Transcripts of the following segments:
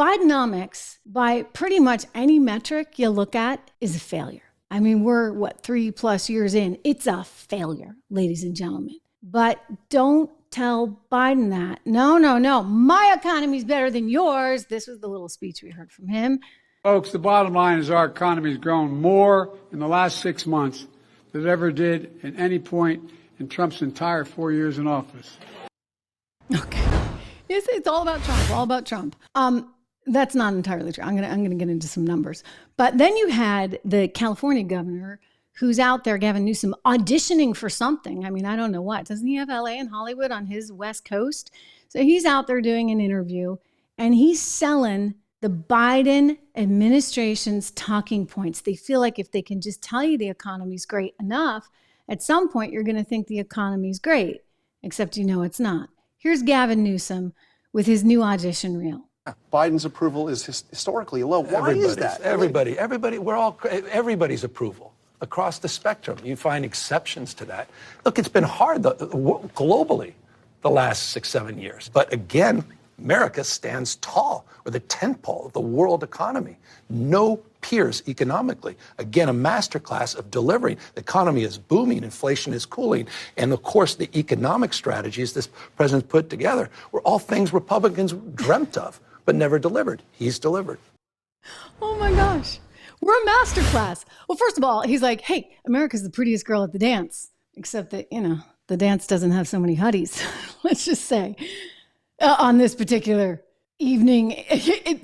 Bidenomics, by pretty much any metric you look at, is a failure. I mean, we're 3+ years in. It's a failure, ladies and gentlemen. But don't tell Biden that. No. My economy's better than yours. This was the little speech we heard from him. Folks, the bottom line is our economy has grown more in the last 6 months than it ever did at any point in Trump's entire 4 years in office. Okay. It's all about Trump. That's not entirely true. I'm gonna get into some numbers. But then you had the California governor who's out there, Gavin Newsom, auditioning for something. I mean, I don't know what. Doesn't he have LA and Hollywood on his West Coast? So he's out there doing an interview and he's selling the Biden administration's talking points. They feel like if they can just tell you the economy's great enough, at some point you're going to think the economy's great, except you know it's not. Here's Gavin Newsom with his new audition reel. Biden's approval is historically low. Why is that? Everybody's approval across the spectrum. You find exceptions to that. Look, it's been hard globally the last 6-7 years. But again, America stands tall. We're the tentpole of the world economy. No peers economically. Again, a masterclass of delivering. The economy is booming, inflation is cooling, and of course the economic strategies this president's put together were all things Republicans dreamt of, but never delivered. He's delivered. Oh my gosh. We're a masterclass. Well, first of all, he's like, hey, America's the prettiest girl at the dance, except that, the dance doesn't have so many hotties. Let's just say. On this particular evening,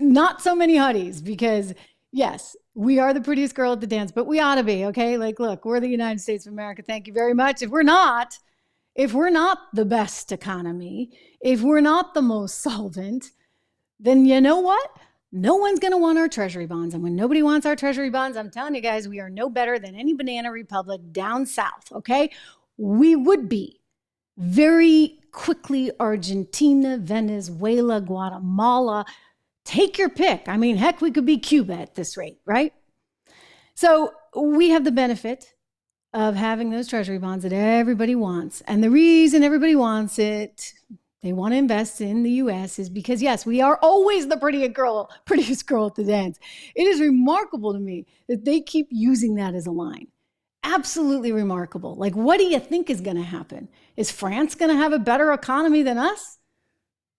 not so many hotties, because yes, we are the prettiest girl at the dance, but we ought to be, okay? Like, look, we're the United States of America. Thank you very much. If we're not the best economy, if we're not the most solvent, then you know what? No one's going to want our treasury bonds. And when nobody wants our treasury bonds, I'm telling you guys, we are no better than any banana republic down south, okay? We would be very quickly Argentina, Venezuela, Guatemala. Take your pick. I mean, heck, we could be Cuba at this rate, right? So we have the benefit of having those treasury bonds that everybody wants. And the reason everybody wants it, they want to invest in the U.S. is because, yes, we are always the prettiest girl at the dance. It is remarkable to me that they keep using that as a line. Absolutely remarkable. Like, what do you think is going to happen? Is France going to have a better economy than us?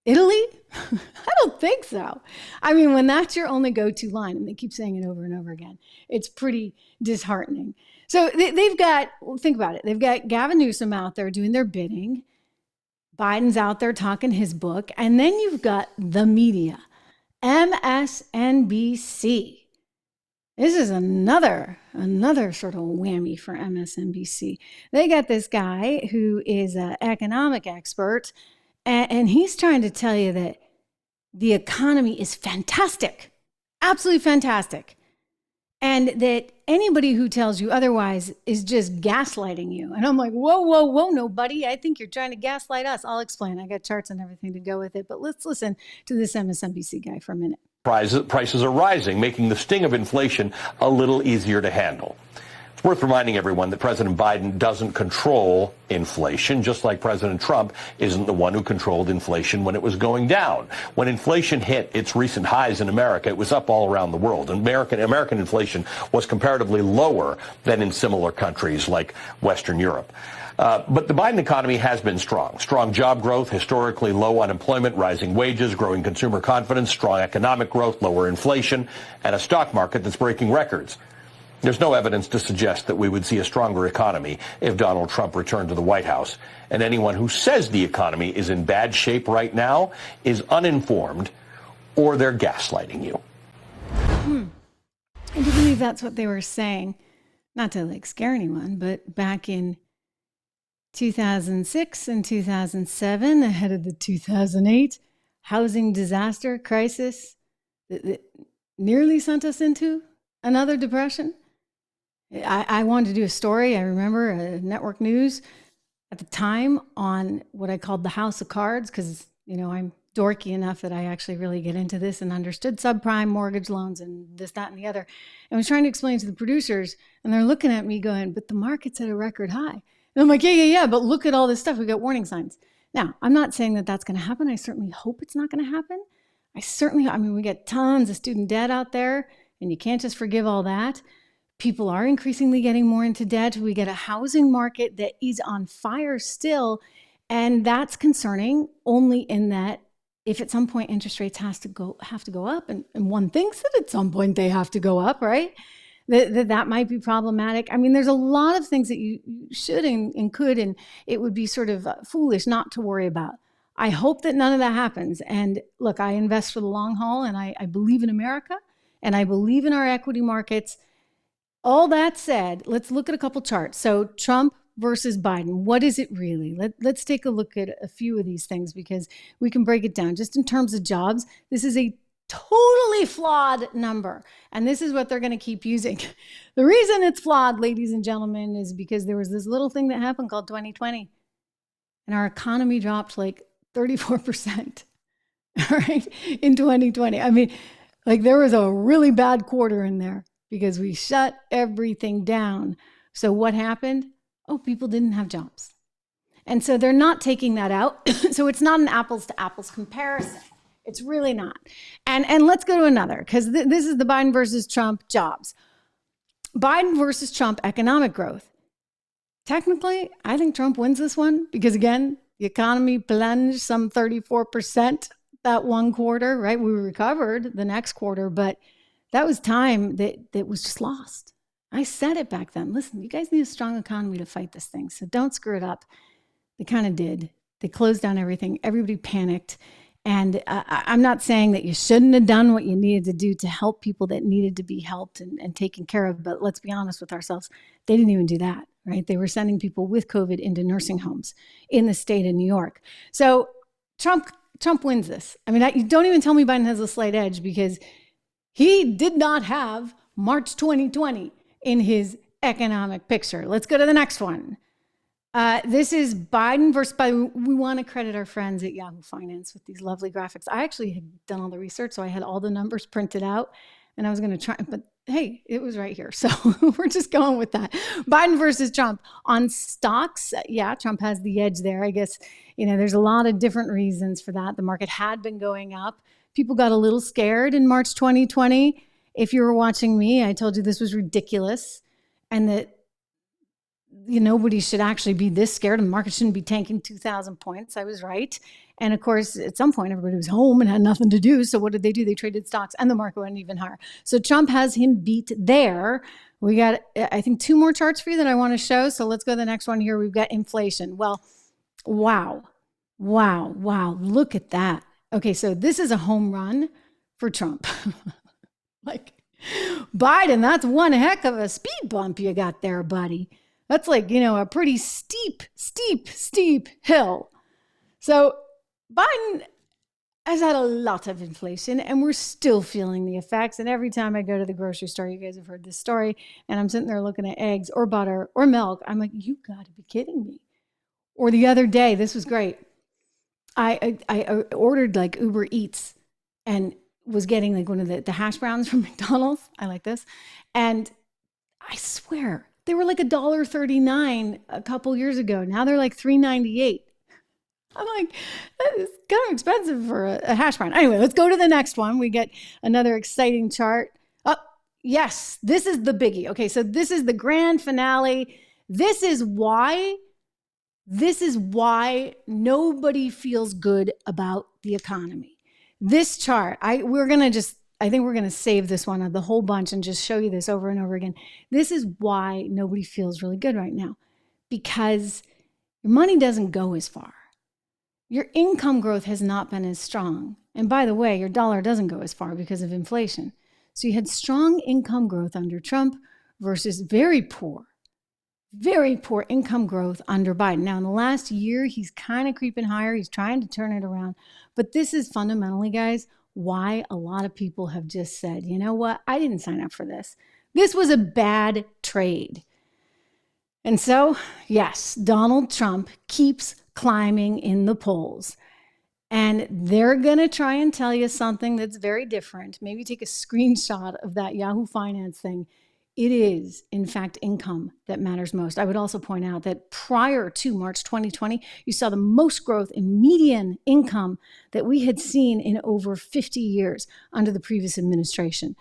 Italy? I don't think so. I mean, when that's your only go-to line, and they keep saying it over and over again, it's pretty disheartening. So they've got, think about it, they've got Gavin Newsom out there doing their bidding. Biden's out there talking his book. And then you've got the media, MSNBC. This is another sort of whammy for MSNBC. They got this guy who is an economic expert, and he's trying to tell you that the economy is fantastic, absolutely fantastic, and that anybody who tells you otherwise is just gaslighting you. And I'm like, whoa, no, buddy. I think you're trying to gaslight us. I'll explain. I got charts and everything to go with it, but let's listen to this MSNBC guy for a minute. Prices are rising, making the sting of inflation a little easier to handle. It's worth reminding everyone that President Biden doesn't control inflation, just like President Trump isn't the one who controlled inflation when it was going down. When inflation hit its recent highs in America, it was up all around the world. American inflation was comparatively lower than in similar countries like Western Europe. But the Biden economy has been strong. Strong job growth, historically low unemployment, rising wages, growing consumer confidence, strong economic growth, lower inflation, and a stock market that's breaking records. There's no evidence to suggest that we would see a stronger economy if Donald Trump returned to the White House. And anyone who says the economy is in bad shape right now is uninformed, or they're gaslighting you. I do believe that's what they were saying. Not to scare anyone, but back in 2006 and 2007, ahead of the 2008 housing disaster crisis that nearly sent us into another depression. I wanted to do a story. I remember network news at the time on what I called the House of Cards, because, I'm dorky enough that I actually really get into this and understood subprime mortgage loans and this, that, and the other. And I was trying to explain to the producers, and they're looking at me going, but the market's at a record high. And I'm like, yeah, but look at all this stuff. We got warning signs. Now, I'm not saying that that's going to happen. I certainly hope it's not going to happen. I mean, we get tons of student debt out there, and you can't just forgive all that. People are increasingly getting more into debt. We get a housing market that is on fire still. And that's concerning only in that if at some point interest rates have to go up, and one thinks that at some point they have to go up, right? That might be problematic. I mean, there's a lot of things that you should and could, and it would be sort of foolish not to worry about. I hope that none of that happens. And look, I invest for the long haul, and I believe in America, and I believe in our equity markets. All that said, let's look at a couple charts. So Trump versus Biden, what is it really? Let's take a look at a few of these things because we can break it down. Just in terms of jobs, this is a totally flawed number. And this is what they're going to keep using. The reason it's flawed, ladies and gentlemen, is because there was this little thing that happened called 2020. And our economy dropped like 34%, all right, in 2020. I mean, like there was a really bad quarter in there because we shut everything down. So what happened? Oh, people didn't have jobs. And so they're not taking that out. So it's not an apples to apples comparison. It's really not. And let's go to another, because this is the Biden versus Trump jobs. Biden versus Trump economic growth. Technically, I think Trump wins this one because, again, the economy plunged some 34% that one quarter, right? We recovered the next quarter, but that was time that was just lost. I said it back then. Listen, you guys need a strong economy to fight this thing, so don't screw it up. They kind of did. They closed down everything. Everybody panicked. And I'm not saying that you shouldn't have done what you needed to do to help people that needed to be helped and taken care of. But let's be honest with ourselves. They didn't even do that, right? They were sending people with COVID into nursing homes in the state of New York. So Trump wins this. I mean, you don't even tell me Biden has a slight edge because he did not have March 2020 in his economic picture. Let's go to the next one. This is Biden versus Biden. We want to credit our friends at Yahoo Finance with these lovely graphics. I actually had done all the research, so I had all the numbers printed out, and I was going to try, but hey, it was right here. So we're just going with that. Biden versus Trump on stocks. Yeah, Trump has the edge there. I guess, there's a lot of different reasons for that. The market had been going up. People got a little scared in March 2020. If you were watching me, I told you this was ridiculous and that nobody should actually be this scared and the market shouldn't be tanking 2,000 points. I was right. And of course, at some point, everybody was home and had nothing to do. So what did they do? They traded stocks and the market went even higher. So Trump has him beat there. We got, I think, 2 more charts for you that I want to show. So let's go to the next one here. We've got inflation. Well, wow. Look at that. Okay, so this is a home run for Trump. Like, Biden, that's one heck of a speed bump you got there, buddy. That's like, a pretty steep hill. So Biden has had a lot of inflation and we're still feeling the effects. And every time I go to the grocery store, you guys have heard this story, and I'm sitting there looking at eggs or butter or milk. I'm like, you got to be kidding me. Or the other day, this was great. I ordered like Uber Eats and was getting like one of the hash browns from McDonald's. I like this. And I swear, they were like $1.39 a couple years ago. Now they're like $3.98. I'm like, that is kind of expensive for a hash brown. Anyway, let's go to the next one. We get another exciting chart. Oh, yes, this is the biggie. Okay, so this is the grand finale. This is why nobody feels good about the economy. This chart, I think we're going to save this one of the whole bunch and just show you this over and over again. This is why nobody feels really good right now, because your money doesn't go as far. Your income growth has not been as strong. And by the way, your dollar doesn't go as far because of inflation. So you had strong income growth under Trump versus very poor income growth under Biden. Now, in the last year, he's kind of creeping higher. He's trying to turn it around. But this is fundamentally, guys, why a lot of people have just said, you know what? I didn't sign up for this. This was a bad trade. And so, yes, Donald Trump keeps climbing in the polls. And they're going to try and tell you something that's very different. Maybe take a screenshot of that Yahoo Finance thing. it is, in fact, income that matters most. I would also point out that prior to March 2020, you saw the most growth in median income that we had seen in over 50 years under the previous administration.